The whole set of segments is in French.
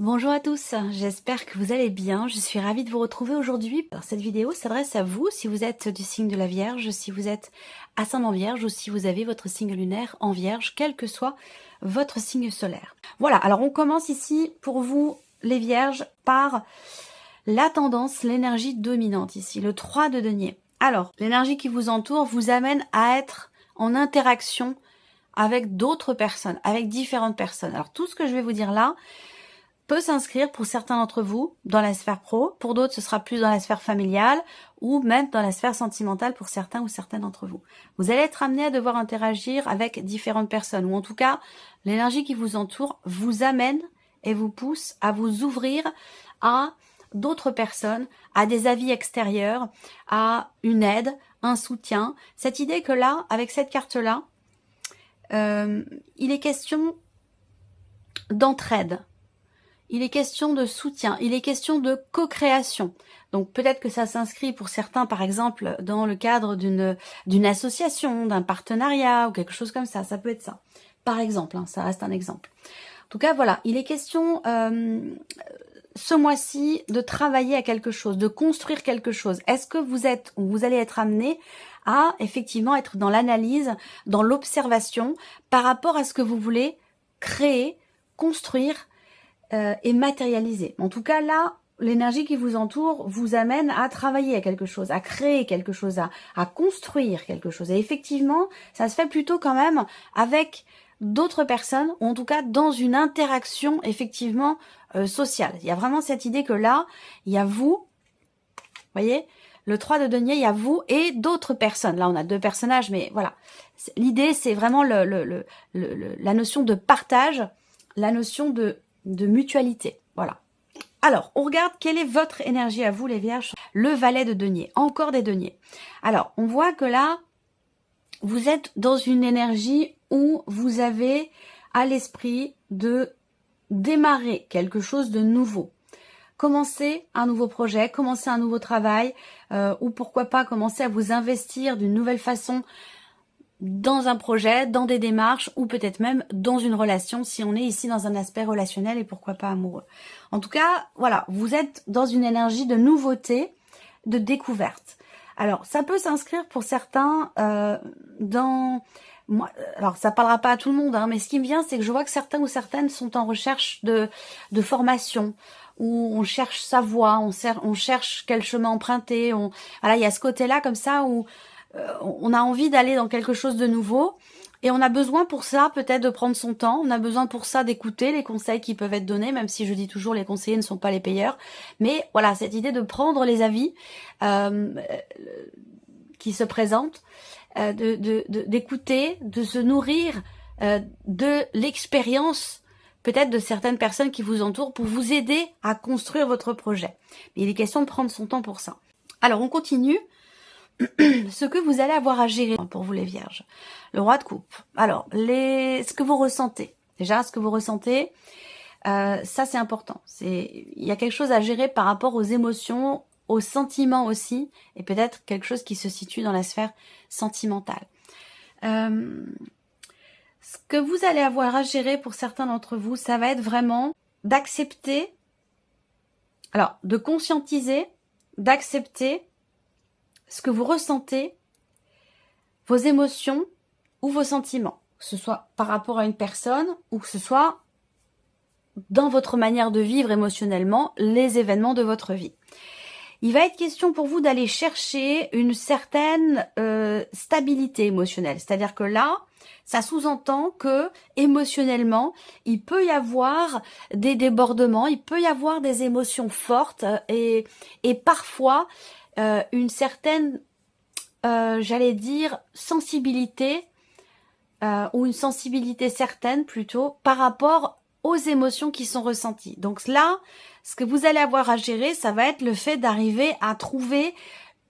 Bonjour à tous, j'espère que vous allez bien. Je suis ravie de vous retrouver aujourd'hui. Alors, cette vidéo s'adresse à vous si vous êtes du signe de la Vierge, si vous êtes ascendant Vierge ou si vous avez votre signe lunaire en Vierge, quel que soit votre signe solaire. Voilà, alors on commence ici pour vous les Vierges par la tendance, l'énergie dominante ici, le 3 de denier. Alors, l'énergie qui vous entoure vous amène à être en interaction avec d'autres personnes, avec différentes personnes. Alors tout ce que je vais vous dire là peut s'inscrire pour certains d'entre vous dans la sphère pro, pour d'autres ce sera plus dans la sphère familiale ou même dans la sphère sentimentale pour certains ou certaines d'entre vous. Vous allez être amené à devoir interagir avec différentes personnes ou en tout cas l'énergie qui vous entoure vous amène et vous pousse à vous ouvrir à d'autres personnes, à des avis extérieurs, à une aide, un soutien. Cette idée que là, avec cette carte-là, il est question d'entraide. Il est question de soutien, il est question de co-création. Donc peut-être que ça s'inscrit pour certains, par exemple, dans le cadre d'une association, d'un partenariat ou quelque chose comme ça. Ça peut être ça. Par exemple, hein, ça reste un exemple. En tout cas, voilà, il est question ce mois-ci de travailler à quelque chose, de construire quelque chose. Est-ce que vous allez être amené à effectivement être dans l'analyse, dans l'observation par rapport à ce que vous voulez créer, construire et matérialiser. En tout cas, là, l'énergie qui vous entoure vous amène à travailler à quelque chose, à créer quelque chose, à construire quelque chose. Et effectivement, ça se fait plutôt quand même avec d'autres personnes, ou en tout cas dans une interaction effectivement sociale. Il y a vraiment cette idée que là, il y a vous, voyez, le 3 de denier, il y a vous et d'autres personnes. Là, on a deux personnages, mais voilà. L'idée, c'est vraiment la notion de partage, la notion de mutualité. Voilà. Alors, on regarde quelle est votre énergie à vous, les Vierges. Le valet de denier, encore des deniers. Alors, on voit que là, vous êtes dans une énergie où vous avez à l'esprit de démarrer quelque chose de nouveau. Commencer un nouveau projet, commencer un nouveau travail, ou pourquoi pas commencer à vous investir d'une nouvelle façon dans un projet, dans des démarches ou peut-être même dans une relation si on est ici dans un aspect relationnel et pourquoi pas amoureux. En tout cas, voilà, vous êtes dans une énergie de nouveauté, de découverte. Alors, ça peut s'inscrire pour certains dans... Moi, alors, ça parlera pas à tout le monde, hein, mais ce qui me vient, c'est que je vois que certains ou certaines sont en recherche de formation, où on cherche sa voie, on cherche quel chemin emprunter. Voilà, il y a ce côté-là comme ça où on a envie d'aller dans quelque chose de nouveau et on a besoin pour ça peut-être de prendre son temps, on a besoin pour ça d'écouter les conseils qui peuvent être donnés, même si je dis toujours les conseillers ne sont pas les payeurs, mais voilà, cette idée de prendre les avis qui se présentent, d'écouter, de se nourrir de l'expérience peut-être de certaines personnes qui vous entourent pour vous aider à construire votre projet. Mais il est question de prendre son temps pour ça. Alors on continue. Ce que vous allez avoir à gérer pour vous les Vierges. Le roi de coupe. Alors, ce que vous ressentez. Déjà, ce que vous ressentez, ça c'est important. Il y a quelque chose à gérer par rapport aux émotions, aux sentiments aussi, et peut-être quelque chose qui se situe dans la sphère sentimentale. Ce que vous allez avoir à gérer pour certains d'entre vous, ça va être vraiment d'accepter, alors de conscientiser, d'accepter ce que vous ressentez, vos émotions ou vos sentiments, que ce soit par rapport à une personne ou que ce soit dans votre manière de vivre émotionnellement les événements de votre vie. Il va être question pour vous d'aller chercher une certaine stabilité émotionnelle. C'est-à-dire que là, ça sous-entend que émotionnellement, il peut y avoir des débordements, il peut y avoir des émotions fortes et parfois une certaine, j'allais dire, sensibilité ou une sensibilité certaine plutôt par rapport aux émotions qui sont ressenties. Donc là, ce que vous allez avoir à gérer, ça va être le fait d'arriver à trouver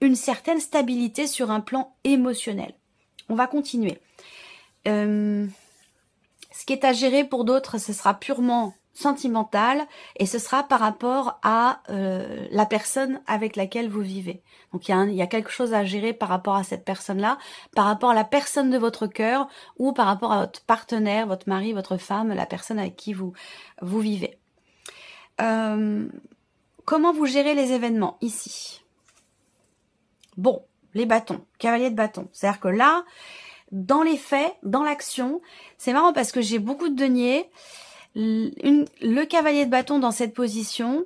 une certaine stabilité sur un plan émotionnel. On va continuer. Ce qui est à gérer pour d'autres, ce sera purement sentimental et ce sera par rapport à la personne avec laquelle vous vivez. Donc il y a quelque chose à gérer par rapport à cette personne-là, par rapport à la personne de votre cœur ou par rapport à votre partenaire, votre mari, votre femme, la personne avec qui vous vivez. comment vous gérez les événements ici? Bon, les bâtons, cavalier de bâton. C'est-à-dire que là, dans les faits, dans l'action, c'est marrant parce que j'ai beaucoup de deniers. Le cavalier de bâton dans cette position,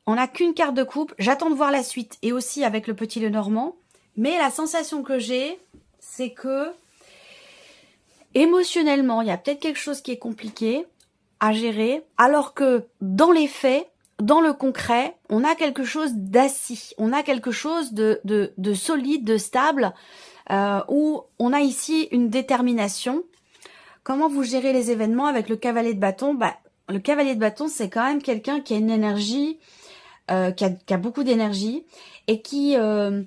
on n'a qu'une carte de coupe. J'attends de voir la suite et aussi avec le petit Lenormand. Mais la sensation que j'ai, c'est que émotionnellement, il y a peut-être quelque chose qui est compliqué à gérer, alors que dans les faits, dans le concret, on a quelque chose d'assis, on a quelque chose de solide, de stable, où on a ici une détermination. Comment vous gérez les événements avec le cavalier de bâton? Le cavalier de bâton, c'est quand même quelqu'un qui a une énergie, qui a beaucoup d'énergie et qui a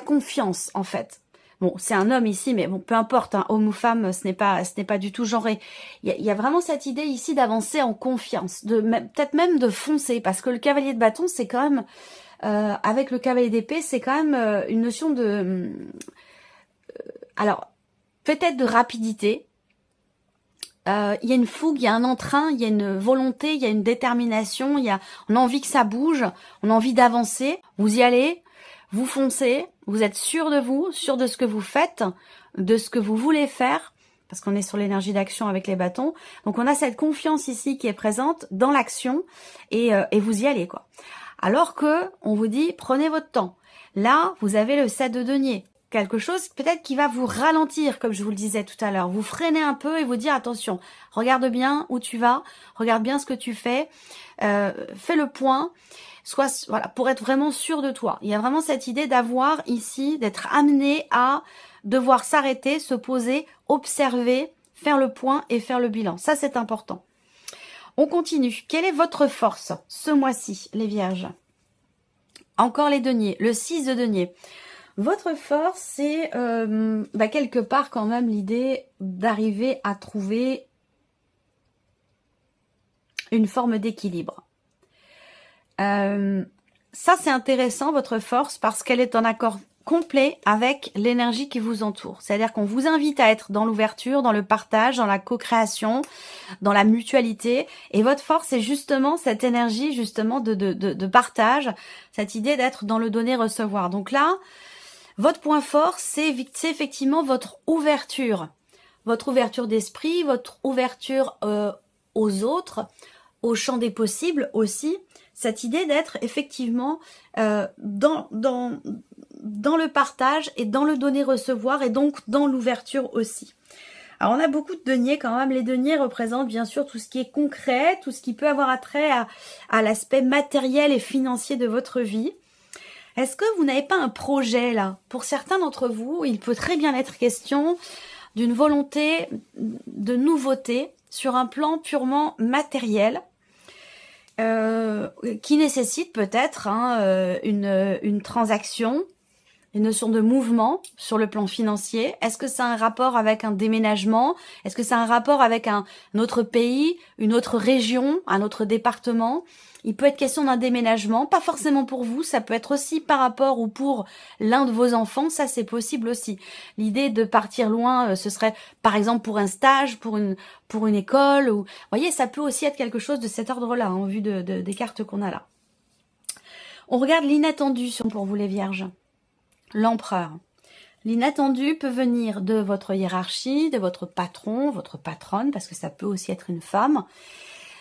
confiance en fait. Bon, c'est un homme ici, mais bon, peu importe, hein, homme ou femme, ce n'est pas du tout genré. Il y a vraiment cette idée ici d'avancer en confiance, peut-être même de foncer, parce que le cavalier de bâton, c'est quand même, avec le cavalier d'épée, c'est quand même une notion de, alors, peut-être de rapidité. Il y a une fougue, il y a un entrain, il y a une volonté, il y a une détermination, on a envie que ça bouge, on a envie d'avancer. Vous y allez, vous foncez, vous êtes sûr de vous, sûr de ce que vous faites, de ce que vous voulez faire, parce qu'on est sur l'énergie d'action avec les bâtons. Donc on a cette confiance ici qui est présente dans l'action et vous y allez quoi. Alors que on vous dit prenez votre temps. Là, vous avez le 7 de denier. Quelque chose peut-être qui va vous ralentir, comme je vous le disais tout à l'heure. Vous freinez un peu et vous dire attention, regarde bien où tu vas, regarde bien ce que tu fais, fais le point, voilà, pour être vraiment sûr de toi. Il y a vraiment cette idée d'avoir ici, d'être amené à devoir s'arrêter, se poser, observer, faire le point et faire le bilan. Ça, c'est important. On continue. Quelle est votre force ce mois-ci, les vierges? Encore les deniers, le 6 de denier. Votre force, c'est quelque part quand même l'idée d'arriver à trouver une forme d'équilibre. Ça, c'est intéressant, votre force, parce qu'elle est en accord complet avec l'énergie qui vous entoure. C'est-à-dire qu'on vous invite à être dans l'ouverture, dans le partage, dans la co-création, dans la mutualité. Et votre force, c'est justement cette énergie justement de partage, cette idée d'être dans le donner-recevoir. Donc là, votre point fort, c'est effectivement votre ouverture d'esprit, votre ouverture aux autres, au champ des possibles aussi. Cette idée d'être effectivement dans le partage et dans le donner-recevoir et donc dans l'ouverture aussi. Alors on a beaucoup de deniers quand même. Les deniers représentent bien sûr tout ce qui est concret, tout ce qui peut avoir attrait à l'aspect matériel et financier de votre vie. Est-ce que vous n'avez pas un projet là? Pour certains d'entre vous, il peut très bien être question d'une volonté de nouveauté sur un plan purement matériel qui nécessite peut-être une transaction, une notion de mouvement sur le plan financier. Est-ce que ça a un rapport avec un déménagement? Est-ce que ça a un rapport avec un autre pays, une autre région, un autre département? Il peut être question d'un déménagement, pas forcément pour vous, ça peut être aussi par rapport ou pour l'un de vos enfants, ça c'est possible aussi. L'idée de partir loin, ce serait par exemple pour un stage, pour une école, ou vous voyez, ça peut aussi être quelque chose de cet ordre-là, en vue des cartes qu'on a là. On regarde l'inattendu pour vous les vierges. L'empereur. L'inattendu peut venir de votre hiérarchie, de votre patron, votre patronne, parce que ça peut aussi être une femme.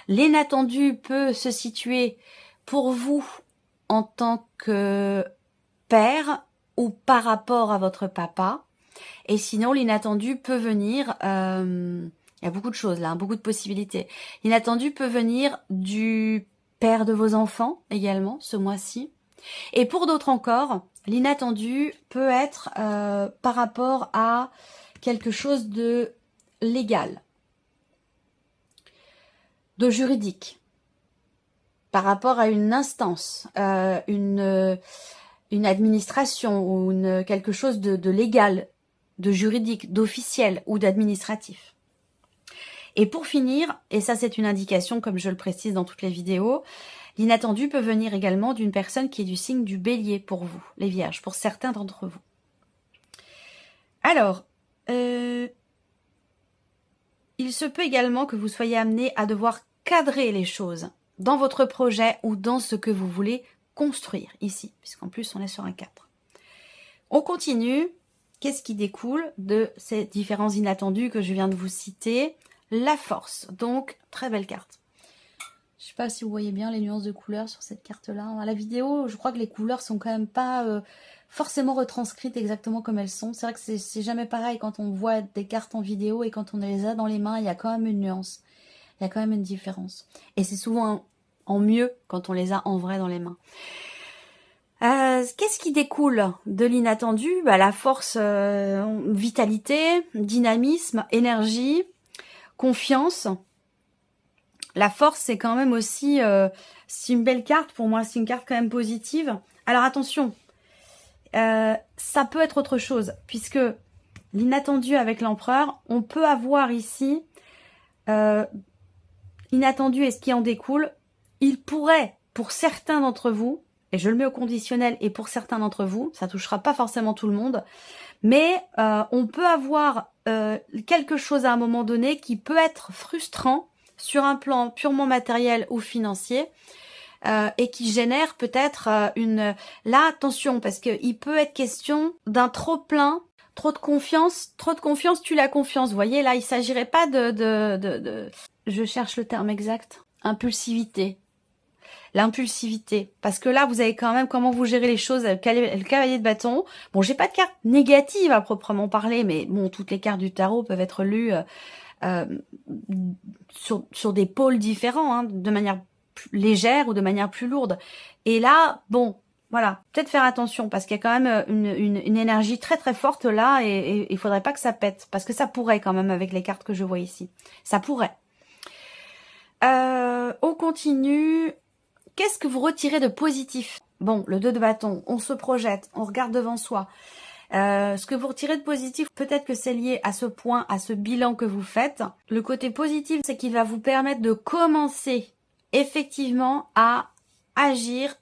L'inattendu peut se situer pour vous en tant que père ou par rapport à votre papa. Et sinon, l'inattendu peut venir, il y a beaucoup de choses là, beaucoup de possibilités. L'inattendu peut venir du père de vos enfants également, ce mois-ci. Et pour d'autres encore, l'inattendu peut être par rapport à quelque chose de légal, de juridique, par rapport à une instance, une administration ou quelque chose de légal, de juridique, d'officiel ou d'administratif. Et pour finir, et ça c'est une indication comme je le précise dans toutes les vidéos, l'inattendu peut venir également d'une personne qui est du signe du bélier pour vous, les vierges, pour certains d'entre vous. Alors, il se peut également que vous soyez amené à devoir cadrer les choses dans votre projet ou dans ce que vous voulez construire ici, puisqu'en plus on est sur un 4. On continue. Qu'est-ce qui découle de ces différents inattendus que je viens de vous citer? La force. Donc, très belle carte. Je ne sais pas si vous voyez bien les nuances de couleurs sur cette carte-là. À la vidéo, je crois que les couleurs sont quand même pas forcément retranscrites exactement comme elles sont. C'est vrai que c'est jamais pareil quand on voit des cartes en vidéo et quand on les a dans les mains, il y a quand même une nuance. Il y a quand même une différence. Et c'est souvent en mieux quand on les a en vrai dans les mains. Qu'est-ce qui découle de l'inattendu? La force, vitalité, dynamisme, énergie, confiance. La force, c'est quand même aussi c'est une belle carte pour moi, c'est une carte quand même positive. Alors attention, ça peut être autre chose, puisque l'inattendu avec l'empereur, on peut avoir ici inattendu et ce qui en découle. Il pourrait, pour certains d'entre vous, et je le mets au conditionnel, et pour certains d'entre vous, ça touchera pas forcément tout le monde, mais on peut avoir quelque chose à un moment donné qui peut être frustrant sur un plan purement matériel ou financier, et qui génère peut-être une... Là, attention, parce qu'il peut être question d'un trop plein, trop de confiance tue la confiance. Vous voyez, là, il s'agirait pas de... Je cherche le terme exact. Impulsivité. L'impulsivité. Parce que là, vous avez quand même comment vous gérez les choses avec le cavalier de bâton. Bon, j'ai pas de carte négative à proprement parler, mais bon, toutes les cartes du tarot peuvent être lues sur des pôles différents, hein, de manière plus légère ou de manière plus lourde. Et là, bon, voilà, peut-être faire attention parce qu'il y a quand même une énergie très très forte là et il faudrait pas que ça pète parce que ça pourrait quand même avec les cartes que je vois ici. Ça pourrait. On continue. Qu'est-ce que vous retirez de positif? Bon, le 2 de bâton, on se projette, on regarde devant soi. Ce que vous retirez de positif, peut-être que c'est lié à ce point, à ce bilan que vous faites. Le côté positif, c'est qu'il va vous permettre de commencer effectivement à agir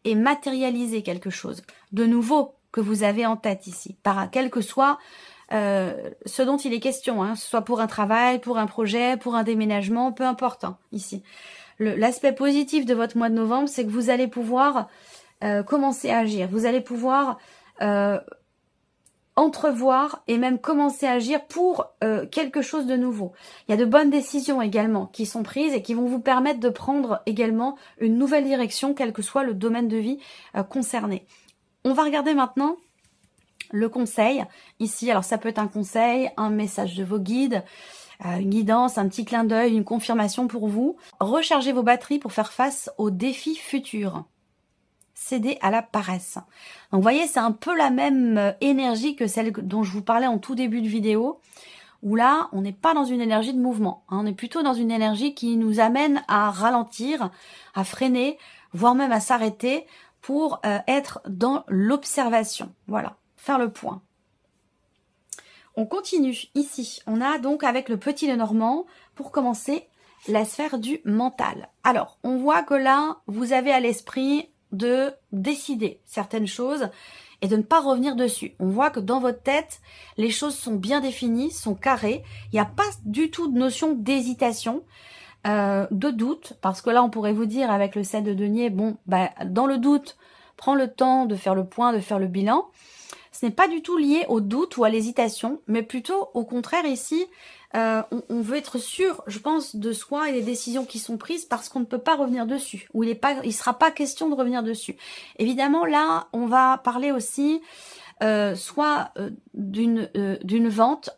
et matérialiser quelque chose de nouveau que vous avez en tête ici, par quel que soit ce dont il est question, hein, soit pour un travail, pour un projet, pour un déménagement, peu importe, hein, ici. L'aspect positif de votre mois de novembre, c'est que vous allez pouvoir commencer à agir. Vous allez pouvoir entrevoir et même commencer à agir pour quelque chose de nouveau. Il y a de bonnes décisions également qui sont prises et qui vont vous permettre de prendre également une nouvelle direction, quel que soit le domaine de vie concerné. On va regarder maintenant le conseil ici. Alors ça peut être un conseil, un message de vos guides, une guidance, un petit clin d'œil, une confirmation pour vous. Rechargez vos batteries pour faire face aux défis futurs. Céder à la paresse. Donc vous voyez, c'est un peu la même énergie que celle dont je vous parlais en tout début de vidéo, où là, on n'est pas dans une énergie de mouvement. Hein, on est plutôt dans une énergie qui nous amène à ralentir, à freiner, voire même à s'arrêter pour être dans l'observation. Voilà, faire le point. On continue ici. On a donc avec le petit Lenormand, pour commencer, la sphère du mental. Alors, on voit que là, vous avez à l'esprit de décider certaines choses et de ne pas revenir dessus. On voit que dans votre tête, les choses sont bien définies, sont carrées. Il n'y a pas du tout de notion d'hésitation, de doute, parce que là, on pourrait vous dire avec le 7 de denier, bon, dans le doute, prends le temps de faire le point, de faire le bilan. Ce n'est pas du tout lié au doute ou à l'hésitation, mais plutôt au contraire ici, on veut être sûr, je pense, de soi et des décisions qui sont prises parce qu'on ne peut pas revenir dessus, ou il sera pas question de revenir dessus. Évidemment, là, on va parler aussi soit d'une vente,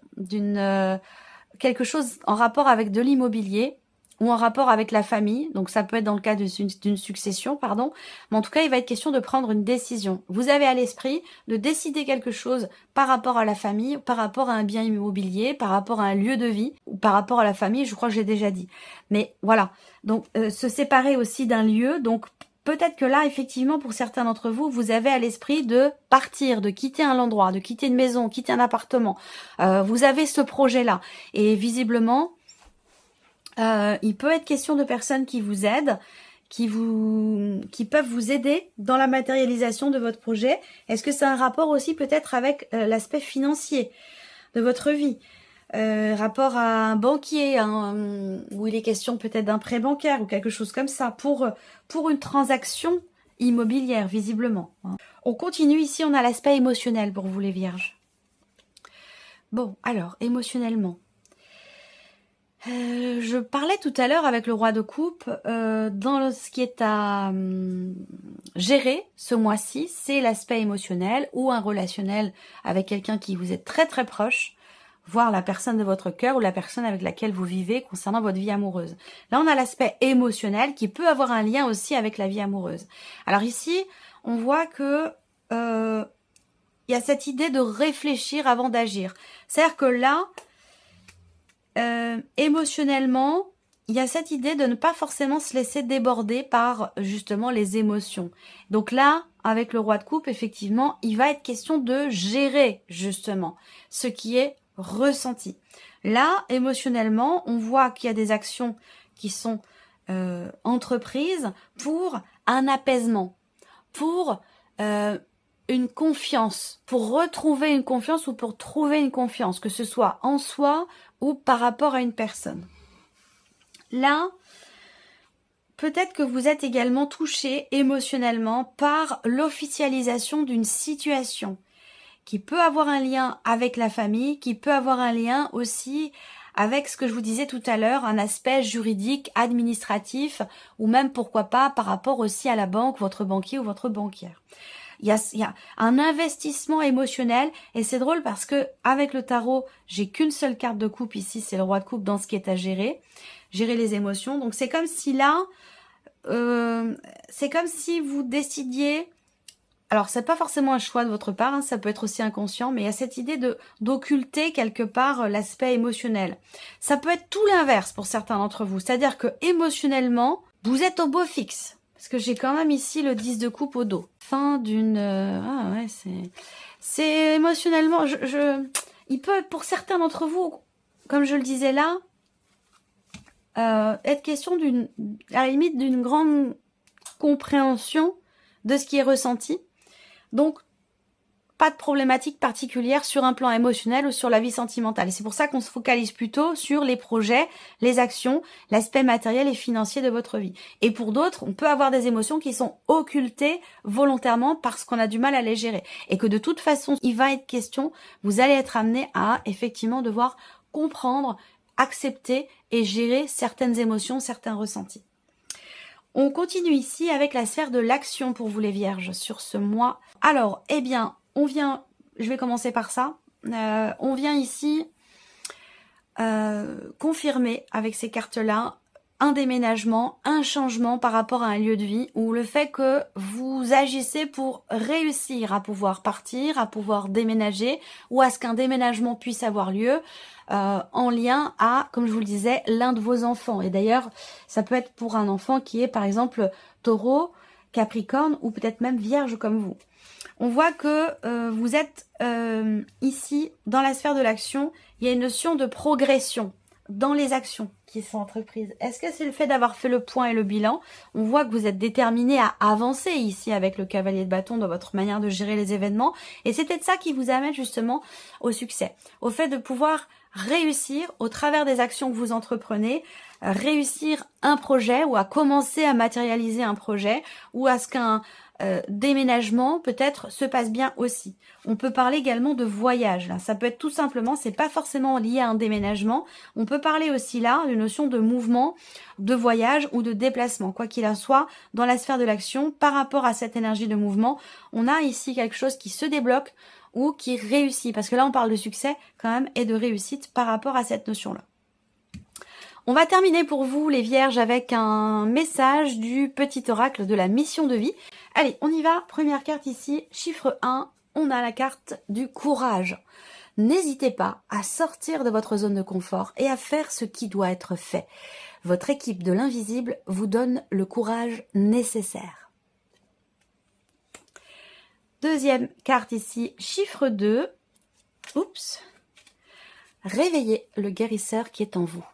quelque chose en rapport avec de l'immobilier, ou en rapport avec la famille, donc ça peut être dans le cas d'une succession, pardon, mais en tout cas, il va être question de prendre une décision. Vous avez à l'esprit de décider quelque chose par rapport à la famille, par rapport à un bien immobilier, par rapport à un lieu de vie, ou par rapport à la famille, je crois que j'ai déjà dit. Mais voilà, donc se séparer aussi d'un lieu, donc peut-être que là, effectivement, pour certains d'entre vous, vous avez à l'esprit de partir, de quitter un endroit, de quitter une maison, quitter un appartement. Vous avez ce projet-là, et visiblement... il peut être question de personnes qui vous aident, qui peuvent vous aider dans la matérialisation de votre projet. Est-ce que c'est un rapport aussi peut-être avec l'aspect financier de votre vie? rapport à un banquier, où il est question peut-être d'un prêt bancaire ou quelque chose comme ça, pour une transaction immobilière, visiblement. On continue ici, on a l'aspect émotionnel pour vous les vierges. Bon, alors, émotionnellement. Je parlais tout à l'heure avec le roi de coupe, dans ce qui est à gérer ce mois-ci, c'est l'aspect émotionnel ou un relationnel avec quelqu'un qui vous est très très proche, voire la personne de votre cœur ou la personne avec laquelle vous vivez concernant votre vie amoureuse. Là, on a l'aspect émotionnel qui peut avoir un lien aussi avec la vie amoureuse. Alors ici, on voit que il y a cette idée de réfléchir avant d'agir. C'est-à-dire que là, émotionnellement, il y a cette idée de ne pas forcément se laisser déborder par justement les émotions. Donc là, avec le roi de coupe, effectivement, il va être question de gérer justement ce qui est ressenti. Là, émotionnellement, on voit qu'il y a des actions qui sont entreprises pour un apaisement, pour une confiance, pour retrouver une confiance ou pour trouver une confiance, que ce soit en soi ou par rapport à une personne. Là, peut-être que vous êtes également touché émotionnellement par l'officialisation d'une situation qui peut avoir un lien avec la famille, qui peut avoir un lien aussi avec ce que je vous disais tout à l'heure, un aspect juridique, administratif, ou même pourquoi pas par rapport aussi à la banque, votre banquier ou votre banquière. Il y a un investissement émotionnel et c'est drôle parce que avec le tarot, j'ai qu'une seule carte de coupe ici, c'est le roi de coupe dans ce qui est à gérer les émotions. Donc c'est comme si là, c'est comme si vous décidiez. Alors c'est pas forcément un choix de votre part, ça peut être aussi inconscient, mais il y a cette idée d'occulter quelque part l'aspect émotionnel. Ça peut être tout l'inverse pour certains d'entre vous, c'est-à-dire que émotionnellement, vous êtes au beau fixe. Parce que j'ai quand même ici le 10 de coupe au dos. Fin d'une... Ah ouais, c'est émotionnellement... Il peut, pour certains d'entre vous, comme je le disais là, être question à la limite d'une grande compréhension de ce qui est ressenti. Donc, pas de problématique particulière sur un plan émotionnel ou sur la vie sentimentale. Et c'est pour ça qu'on se focalise plutôt sur les projets, les actions, l'aspect matériel et financier de votre vie. Et pour d'autres, on peut avoir des émotions qui sont occultées volontairement parce qu'on a du mal à les gérer. Et que de toute façon, il va être question, vous allez être amené à effectivement devoir comprendre, accepter et gérer certaines émotions, certains ressentis. On continue ici avec la sphère de l'action pour vous les vierges sur ce mois. Alors, eh bien, je vais commencer par ça. On vient ici confirmer avec ces cartes-là un déménagement, un changement par rapport à un lieu de vie ou le fait que vous agissez pour réussir à pouvoir partir, à pouvoir déménager ou à ce qu'un déménagement puisse avoir lieu en lien à, comme je vous le disais, l'un de vos enfants. Et d'ailleurs, ça peut être pour un enfant qui est par exemple Taureau, Capricorne ou peut-être même Vierge comme vous. On voit que vous êtes ici, dans la sphère de l'action, il y a une notion de progression dans les actions qui sont entreprises. Est-ce que c'est le fait d'avoir fait le point et le bilan? On voit que vous êtes déterminé à avancer ici avec le cavalier de bâton dans votre manière de gérer les événements. Et c'est peut-être ça qui vous amène justement au succès. Au fait de pouvoir réussir au travers des actions que vous entreprenez, réussir un projet ou à commencer à matérialiser un projet ou à ce qu'un déménagement peut-être se passe bien aussi. On peut parler également de voyage. Là. Ça peut être tout simplement, c'est pas forcément lié à un déménagement. On peut parler aussi là d'une notion de mouvement, de voyage ou de déplacement. Quoi qu'il en soit, dans la sphère de l'action, par rapport à cette énergie de mouvement, on a ici quelque chose qui se débloque ou qui réussit. Parce que là, on parle de succès quand même et de réussite par rapport à cette notion-là. On va terminer pour vous les vierges avec un message du petit oracle de la mission de vie. Allez, on y va. Première carte ici, chiffre 1, on a la carte du courage. N'hésitez pas à sortir de votre zone de confort et à faire ce qui doit être fait. Votre équipe de l'invisible vous donne le courage nécessaire. Deuxième carte ici, chiffre 2. Oups. Réveillez le guérisseur qui est en vous.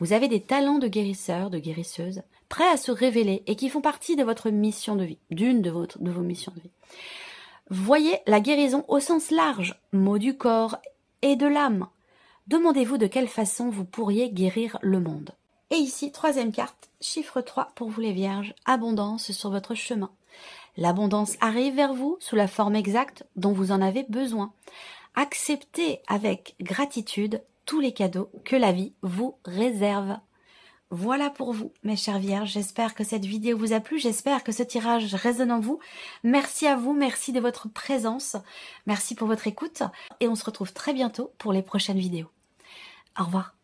Vous avez des talents de guérisseur, de guérisseuse, prêts à se révéler et qui font partie de votre mission de vie, d'une de vos missions de vie. Voyez la guérison au sens large, mot du corps et de l'âme. Demandez-vous de quelle façon vous pourriez guérir le monde. Et ici, troisième carte, chiffre 3 pour vous les vierges, abondance sur votre chemin. L'abondance arrive vers vous sous la forme exacte dont vous en avez besoin. Acceptez avec gratitude tous les cadeaux que la vie vous réserve. Voilà pour vous, mes chères vierges. J'espère que cette vidéo vous a plu. J'espère que ce tirage résonne en vous. Merci à vous. Merci de votre présence. Merci pour votre écoute. Et on se retrouve très bientôt pour les prochaines vidéos. Au revoir.